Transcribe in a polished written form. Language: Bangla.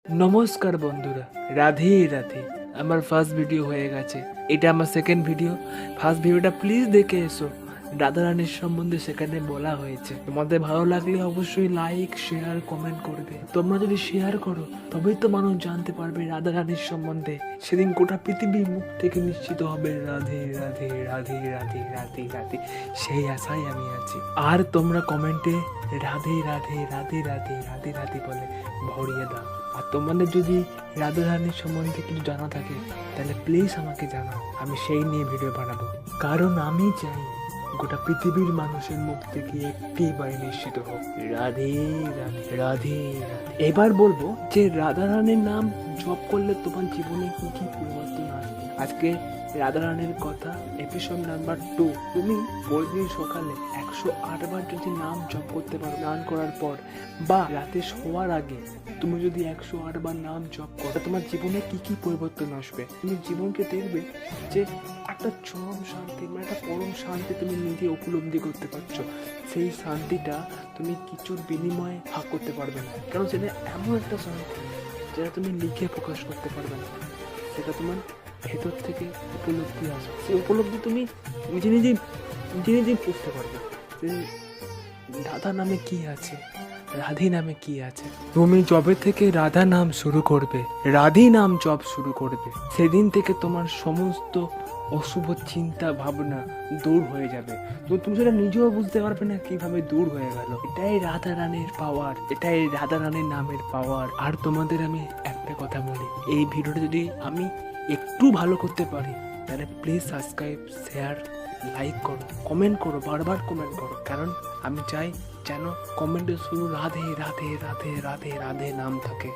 নমস্কার বন্ধুরা, রাধে রাধে। আমার ফার্স্ট ভিডিও হয়ে গেছে, এটা আমার সেকেন্ড ভিডিও। ফার্স্ট ভিডিওটা প্লিজ দেখে এসো, রাধারানীর সম্বন্ধে সেখানে বলা হয়েছে। তোমাদের ভালো লাগলে অবশ্যই লাইক শেয়ার কমেন্ট করবে। তোমরা যদি শেয়ার করো তবেই তো মানুষ জানতে পারবে রাধারানীর সম্বন্ধে। সেদিন গোটা পৃথিবীর মুখ থেকে নিশ্চিত হবে রাধে রাধে রাধে রাধে রাধে রাধে। সেই আশায় আমি আছি। আর তোমরা কমেন্টে রাধে রাধে রাধে রাধে রাধে রাধে বলে ভরিয়ে দাও। আর তোমাদের যদি রাধারানীর সম্বন্ধে কিছু জানা থাকে তাহলে প্লিজ আমাকে জানাও, আমি সেই নিয়ে ভিডিও বানাবো। কারণ আমি চাই গোটা পৃথিবীর মানুষের মুখ থেকে একটি বাড়ি নিশ্চিত হোক রাধে রাধে রাধে রাধে। এবার বলবো যে রাধারানীর নাম জপ করলে তোমার জীবনে কি কি পরিবর্তন আসবে। আজকে রাধারানীর কথা, এপিসোড নাম্বার 2। তুমি প্রতিদিন সকালে 108 বার যদি নাম জপ করতে পারো স্নান করার পর, বা রাতে শোয়ার আগে তুমি যদি 108 বার নাম জপ করো, তোমার জীবনে কি কি পরিবর্তন আসবে। তুমি জীবনকে দেখবে যে একটা চরম শান্তি, মানে একটা পরম শান্তি তুমি নিজে উপলব্ধি করতে পারছো। সেই শান্তিটা তুমি কিছুর বিনিময়ে ভাগ করতে পারবে না, কারণ সেটা এমন একটা শান্তি যেটা তুমি লিখে প্রকাশ করতে পারবে না। সেটা তোমার ভেতর থেকে উপলব্ধি আসবে। সেই উপলব্ধি তুমি নিজে নিজেই বুঝতে পারবে যে রাধা নামে কি আছে, রাধি নামে কি আছে। তুমি জবে থেকে রাধা নাম শুরু করবে, রাধি নাম জপ শুরু করবে, সেদিন থেকে তোমার সমস্ত অশুভ চিন্তা ভাবনা দূর হয়ে যাবে। তো তুমি সেটা নিজেও বুঝতে পারবে না কিভাবে দূর হয়ে গেল। এটাই রাধা রানীর পাওয়ার, এটাই রাধা রানীর নামের পাওয়ার। আর তোমাদের আমি একটা কথা বলি, এই ভিডিওটা যদি আমি একটু ভালো করতে পারি তাহলে প্লিজ সাবস্ক্রাইব, শেয়ার, লাইক করো, কমেন্ট করো, বারবার কমেন্ট করো। কারণ আমি চাই যেন কমেন্টে শুধু রাধে রাধে রাধে রাধে রাধে নাম থাকে।